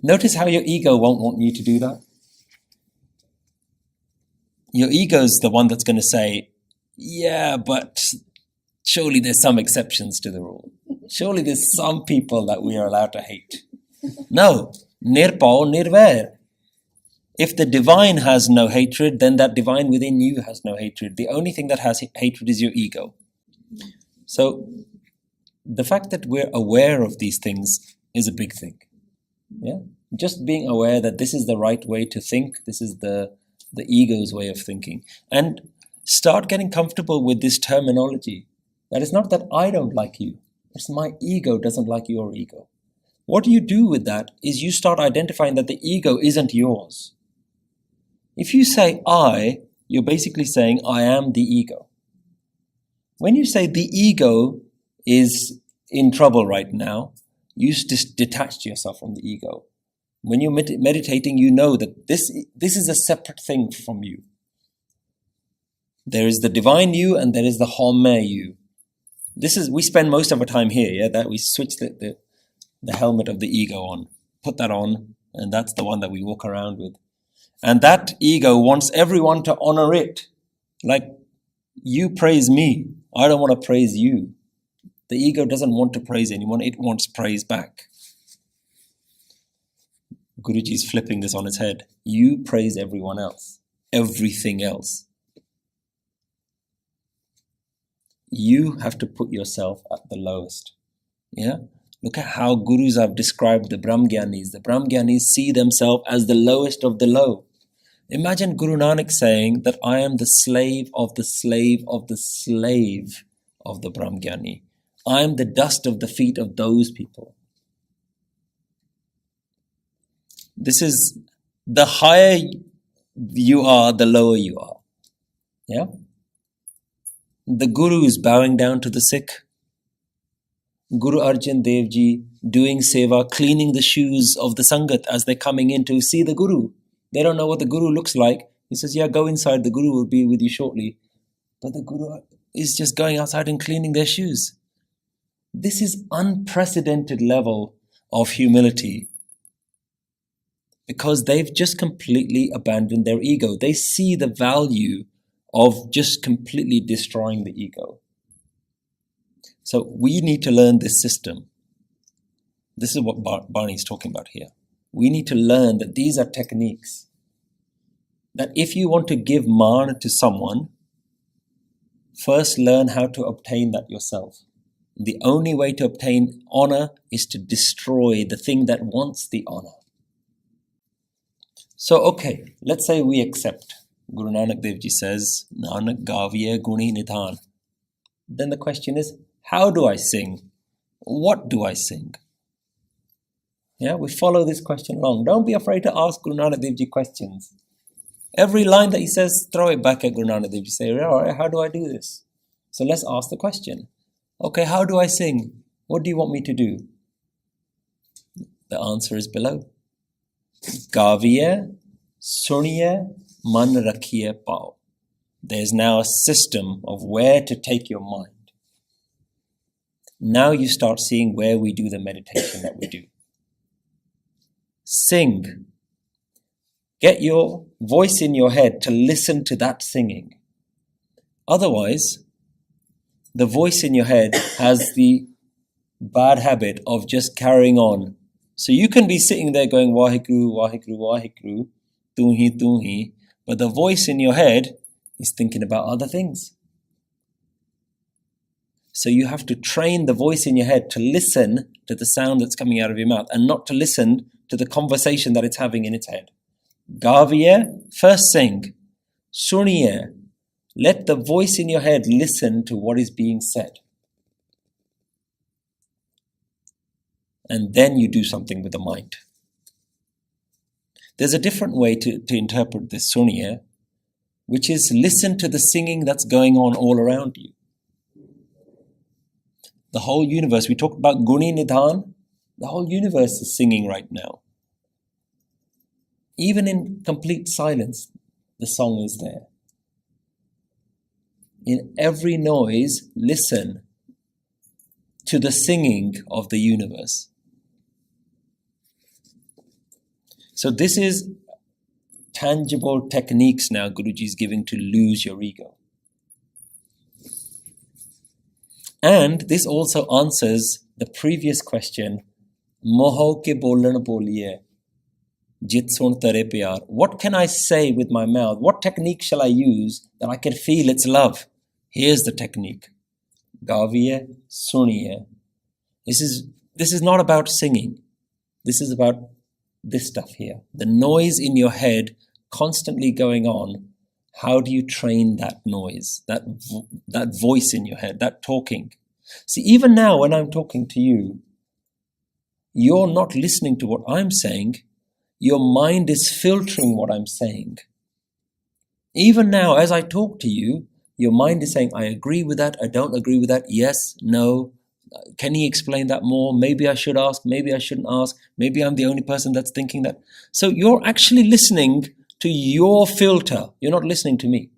Notice how your ego won't want you to do that. Your ego's the one that's going to say, yeah, but surely there's some exceptions to the rule. Surely there's some people that we are allowed to hate. No, nirpao nirvair. If the divine has no hatred, then that divine within you has no hatred. The only thing that has hatred is your ego. So the fact that we're aware of these things is a big thing. Yeah, just being aware that this is the right way to think, this is the ego's way of thinking, and start getting comfortable with this terminology. That it's not that I don't like you, it's my ego doesn't like your ego. What you do with that is you start identifying that the ego isn't yours. If you say I, you're basically saying I am the ego. When you say the ego is in trouble right now, you just detached yourself from the ego. When you're meditating, you know that this is a separate thing from you. There is the divine you and there is the Homme you. We spend most of our time here, yeah, that we switch the helmet of the ego on, put that on, and that's the one that we walk around with. And that ego wants everyone to honor it. Like, you praise me, I don't want to praise you. The ego doesn't want to praise anyone, it wants praise back. Guruji is flipping this on its head. You praise everyone else, everything else. You have to put yourself at the lowest. Yeah? Look at how Gurus have described the Brahmgyanis. The Brahmgyanis see themselves as the lowest of the low. Imagine Guru Nanak saying that I am the slave of the slave of the slave of the Brahmgyani. I am the dust of the feet of those people. This is, the higher you are, the lower you are. Yeah? The Guru is bowing down to the Sikh. Guru Arjan Dev Ji doing seva, cleaning the shoes of the Sangat as they're coming in to see the Guru. They don't know what the Guru looks like. He says, yeah, go inside, the Guru will be with you shortly. But the Guru is just going outside and cleaning their shoes. This is unprecedented level of humility. Because they've just completely abandoned their ego. They see the value of just completely destroying the ego. So we need to learn this system. This is what Barney is talking about here. We need to learn that these are techniques. That if you want to give Mann to someone, first learn how to obtain that yourself. The only way to obtain honor is to destroy the thing that wants the honor. So, okay, let's say we accept. Guru Nanak Dev Ji says, Nanak Gaviyai Guni Nidhan. Then the question is, how do I sing? What do I sing? Yeah, we follow this question along. Don't be afraid to ask Guru Nanak Dev Ji questions. Every line that he says, throw it back at Guru Nanak Dev Ji. Say, all right, how do I do this? So let's ask the question. Okay, how do I sing? What do you want me to do? The answer is below. Gaviyai, Suniyai, Mann, rakhiyai, bhao. There's now a system of where to take your mind. Now you start seeing where we do the meditation that we do. Sing. Get your voice in your head to listen to that singing. Otherwise, the voice in your head has the bad habit of just carrying on. So you can be sitting there going, Waheguru, Waheguru, Waheguru, tu hi, but the voice in your head is thinking about other things. So you have to train the voice in your head to listen to the sound that's coming out of your mouth and not to listen to the conversation that it's having in its head. Gaviyai, first sing. Suniyai, let the voice in your head listen to what is being said. And then you do something with the mind. There's a different way to interpret this Suniyai, which is listen to the singing that's going on all around you. The whole universe, we talked about Guni Nidhan, the whole universe is singing right now. Even in complete silence, the song is there. In every noise, listen to the singing of the universe. So this is tangible techniques now Guruji is giving to lose your ego. And this also answers the previous question, Moho ke bolan boliye, jit sun tare pyar. What can I say with my mouth? What technique shall I use that I can feel its love? Here's the technique. Gaviyai, Suniyai. This is not about singing. This is about this stuff here. The noise in your head constantly going on. How do you train that noise, that voice in your head, that talking? See, even now when I'm talking to you, you're not listening to what I'm saying. Your mind is filtering what I'm saying. Even now, as I talk to you, your mind is saying, I agree with that, I don't agree with that, yes, no. Can he explain that more? Maybe I should ask, maybe I shouldn't ask. Maybe I'm the only person that's thinking that. So you're actually listening to your filter. You're not listening to me.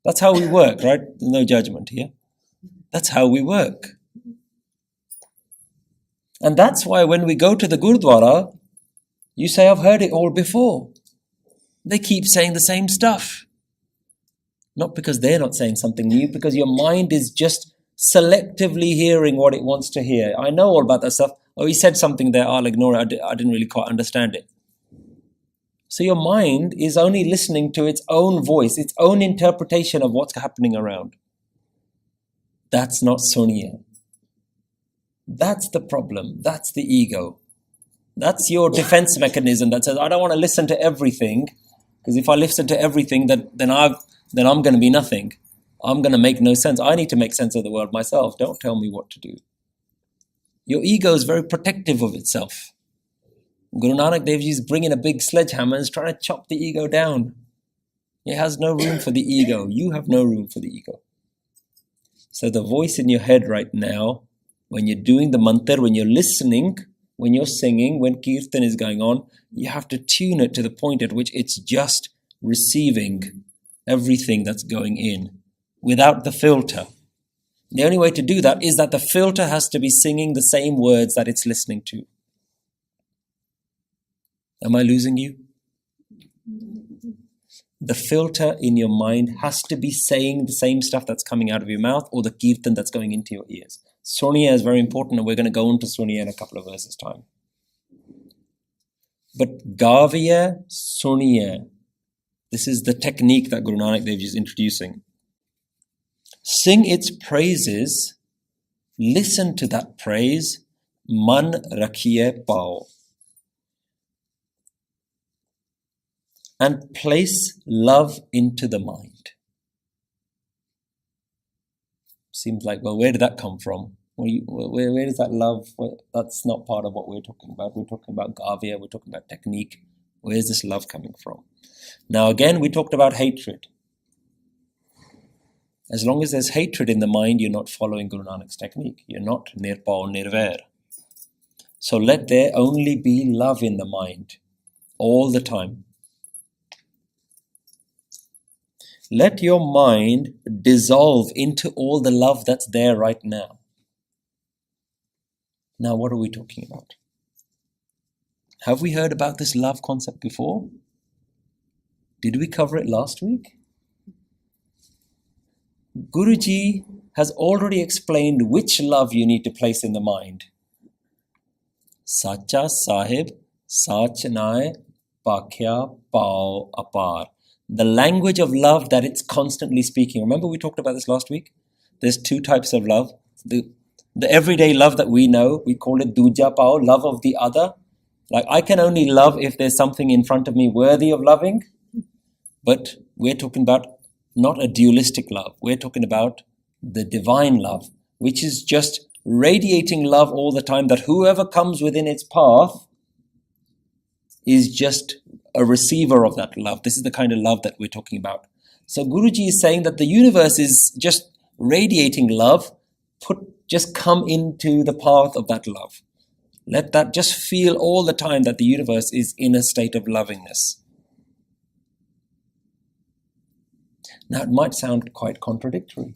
That's how we work, right? There's no judgment here. That's how we work. And that's why when we go to the Gurdwara, you say, I've heard it all before. They keep saying the same stuff. Not because they're not saying something new, because your mind is just selectively hearing what it wants to hear. I know all about that stuff. Oh, he said something there, I'll ignore it. I didn't really quite understand it. So your mind is only listening to its own voice, its own interpretation of what's happening around. That's not Suniyai. That's the problem. That's the ego. That's your defense mechanism that says, I don't want to listen to everything, because if I listen to everything, then I'm going to be nothing. I'm going to make no sense. I need to make sense of the world myself. Don't tell me what to do. Your ego is very protective of itself. Guru Nanak Dev Ji is bringing a big sledgehammer and is trying to chop the ego down. It has no room for the ego. You have no room for the ego. So the voice in your head right now, when you're doing the mantra, when you're listening, when you're singing, when kirtan is going on, you have to tune it to the point at which it's just receiving everything that's going in without the filter. The only way to do that is that the filter has to be singing the same words that it's listening to. Am I losing you? The filter in your mind has to be saying the same stuff that's coming out of your mouth or the kirtan that's going into your ears. Suniyai is very important, and we're going to go into Suniyai in a couple of verses' time. But Gaviyai, Suniyai, this is the technique that Guru Nanak Dev Ji is introducing. Sing its praises, listen to that praise, Mann, rakhiyai, bhao. And place love into the mind. Seems like, well, where did that come from? Where does that love? That's not part of what we're talking about. We're talking about Gaviyai, we're talking about technique. Where's this love coming from? Now again, we talked about hatred. As long as there's hatred in the mind, you're not following Guru Nanak's technique. You're not nirpao nirvair. So let there only be love in the mind all the time. Let your mind dissolve into all the love that's there right now. Now, what are we talking about? Have we heard about this love concept before? Did we cover it last week? Guruji has already explained which love you need to place in the mind. Japji Sahib, Sachnai, Pakhya, Bhao, Apar. The language of love that it's constantly speaking. Remember we talked about this last week? There's two types of love. The everyday love that we know, we call it duja pao, love of the other. Like I can only love if there's something in front of me worthy of loving. But we're talking about not a dualistic love. We're talking about the divine love, which is just radiating love all the time, that whoever comes within its path is just a receiver of that love. This is the kind of love that we're talking about. So Guruji is saying that the universe is just radiating love. Just come into the path of that love. Let that just feel all the time that the universe is in a state of lovingness. Now it might sound quite contradictory.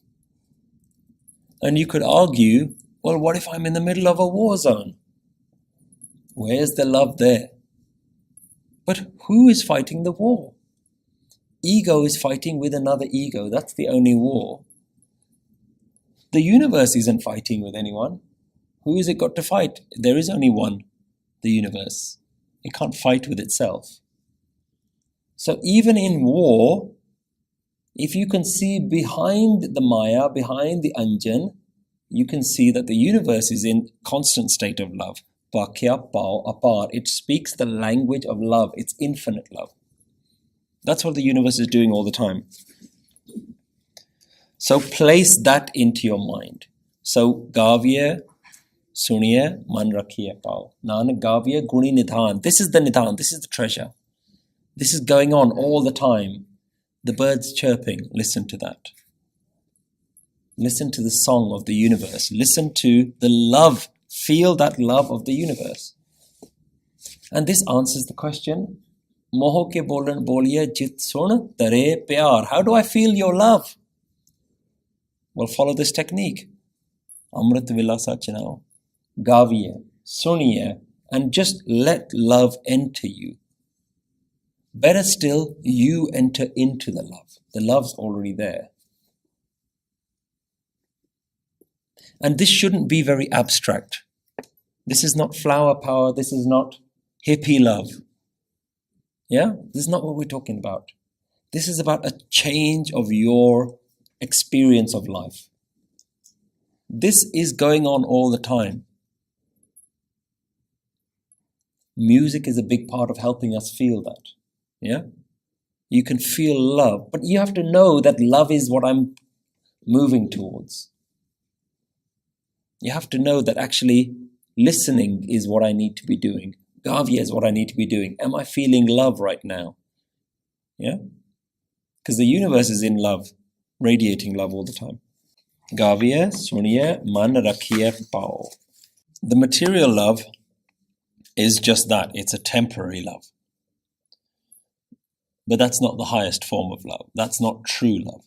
And you could argue, well, what if I'm in the middle of a war zone? Where's the love there? But who is fighting the war? Ego is fighting with another ego. That's the only war. The universe isn't fighting with anyone. Who has it got to fight? There is only one, the universe. It can't fight with itself. So even in war, if you can see behind the Maya, behind the Anjan, you can see that the universe is in constant state of love. Rakhiyai, bhao, apar. It speaks the language of love. It's infinite love. That's what the universe is doing all the time. So place that into your mind. So Gaviyai, Suniyai, Mann, rakhiyai, bhao. Nanak Gaviyai, guni nidhan. This is the nidhan. This is the treasure. This is going on all the time. The birds chirping. Listen to that. Listen to the song of the universe. Listen to the love. Feel that love of the universe. And this answers the question, Moho ke bolan boliye jit sun tare pyar. How do I feel your love? Well, follow this technique. Amrit vilasa chanao. Gaviyai, Suniyai, and just let love enter you. Better still, you enter into the love. The love's already there. And this shouldn't be very abstract. This is not flower power. This is not hippie love. Yeah? This is not what we're talking about. This is about a change of your experience of life. This is going on all the time. Music is a big part of helping us feel that. Yeah? You can feel love, but you have to know that love is what I'm moving towards. You have to know that actually listening is what I need to be doing. Gaviyai is what I need to be doing. Am I feeling love right now? Yeah? Because the universe is in love, radiating love all the time. Gaviyai, Suniyai, Mann, rakhiyai, bhao. The material love is just that. It's a temporary love. But that's not the highest form of love. That's not true love.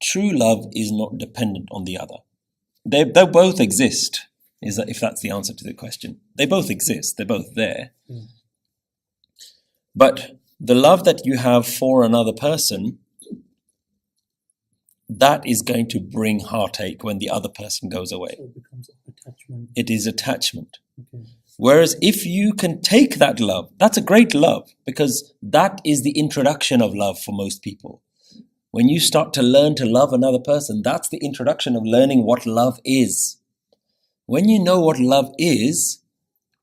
True love is not dependent on the other. They both exist, if that's the answer to the question. They both exist. They're both there. Mm. But the love that you have for another person, that is going to bring heartache when the other person goes away. So it becomes attachment. It is attachment. Okay. Whereas if you can take that love, that's a great love, because that is the introduction of love for most people. When you start to learn to love another person, that's the introduction of learning what love is. When you know what love is,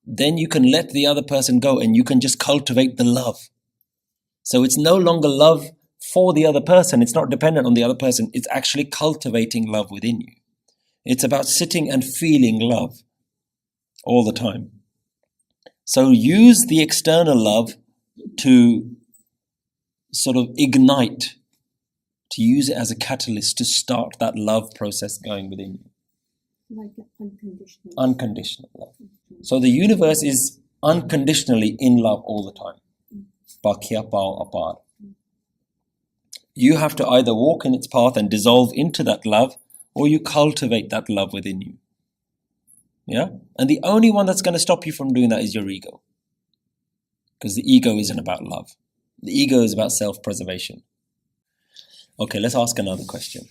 then you can let the other person go and you can just cultivate the love. So it's no longer love for the other person. It's not dependent on the other person. It's actually cultivating love within you. It's about sitting and feeling love all the time. So use the external love to sort of ignite, to use it as a catalyst to start that love process going within you. Like unconditional. Unconditional love. So the universe is unconditionally in love all the time. Rakhiyai, bhao, apar. You have to either walk in its path and dissolve into that love, or you cultivate that love within you. Yeah? And the only one that's going to stop you from doing that is your ego. Because the ego isn't about love. The ego is about self-preservation. Okay, let's ask another question.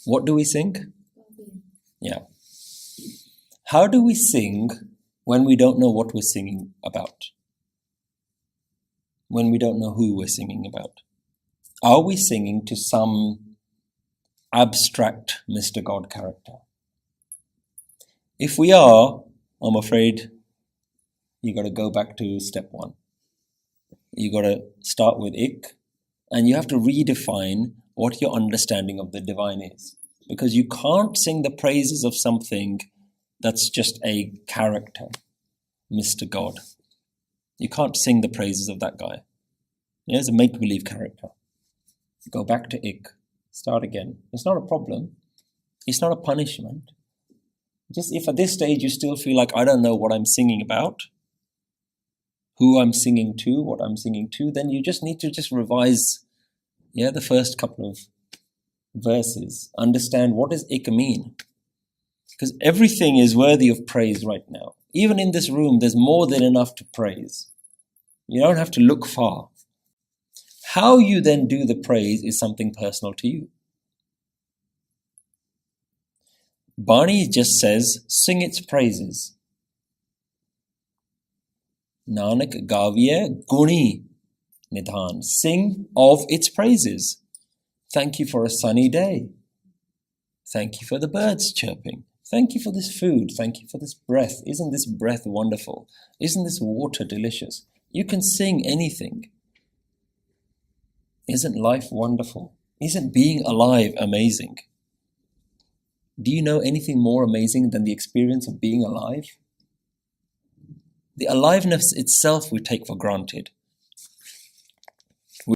What do we sing? Yeah. How do we sing when we don't know what we're singing about? When we don't know who we're singing about? Are we singing to some abstract Mr. God character? If we are, I'm afraid you got to go back to step one. You got to start with ik, and you have to redefine what your understanding of the divine is. Because you can't sing the praises of something that's just a character, Mr. God. You can't sing the praises of that guy. It's a make-believe character. Go back to ik. Start again. It's not a problem. It's not a punishment. Just if at this stage you still feel like, I don't know what I'm singing about, who I'm singing to, what I'm singing to, then you just need to just revise the first couple of verses. Understand, what does ik mean? Because everything is worthy of praise right now. Even in this room, there's more than enough to praise. You don't have to look far. How you then do the praise is something personal to you. Bani just says, sing its praises. Nanak Gaviyai Guni Nidhan. Sing of its praises. Thank you for a sunny day. Thank you for the birds chirping. Thank you for this food. Thank you for this breath. Isn't this breath wonderful? Isn't this water delicious? You can sing anything. Isn't life wonderful? Isn't being alive amazing? Do you know anything more amazing than the experience of being alive? The aliveness itself we take for granted.